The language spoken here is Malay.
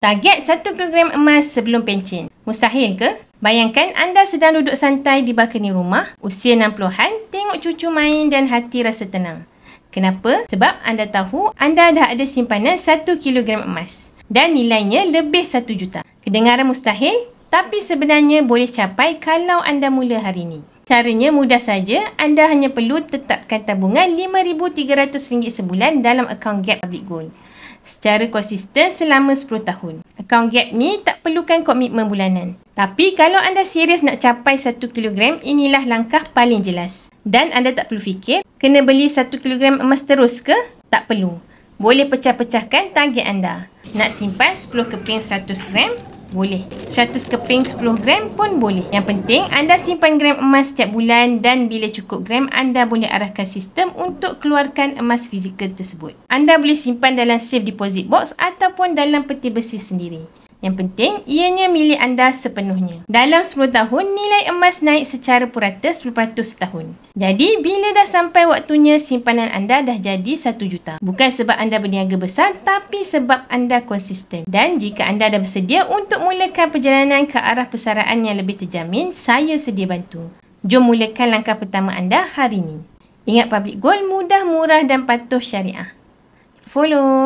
Target 1 kilogram emas sebelum pencen. Mustahil ke? Bayangkan anda sedang duduk santai di balkoni rumah, usia 60-an, tengok cucu main dan hati rasa tenang. Kenapa? Sebab anda tahu anda dah ada simpanan 1 kilogram emas dan nilainya lebih 1 juta. Kedengaran mustahil, tapi sebenarnya boleh capai kalau anda mula hari ini. Caranya mudah saja, anda hanya perlu tetapkan tabungan RM5,300 sebulan dalam akaun Gap Public Gold secara konsisten selama 10 tahun. Akaun Gap ni tak perlukan komitmen bulanan. Tapi kalau anda serius nak capai 1 kilogram, inilah langkah paling jelas. Dan anda tak perlu fikir, kena beli 1 kilogram emas terus ke? Tak perlu. Boleh pecah-pecahkan target anda. Nak simpan 10 keping 100 gram? Boleh. 100 keping 10 gram pun boleh. Yang penting anda simpan gram emas setiap bulan dan bila cukup gram, anda boleh arahkan sistem untuk keluarkan emas fizikal tersebut. Anda boleh simpan dalam safe deposit box ataupun dalam peti besi sendiri. Yang penting, ianya milik anda sepenuhnya. Dalam 10 tahun, nilai emas naik secara purata 10% setahun. Jadi, bila dah sampai waktunya, simpanan anda dah jadi 1 juta. Bukan sebab anda berniaga besar, tapi sebab anda konsisten. Dan jika anda dah bersedia untuk mulakan perjalanan ke arah persaraan yang lebih terjamin, saya sedia bantu. Jom mulakan langkah pertama anda hari ini. Ingat Public Gold mudah, murah dan patuh syariah. Follow!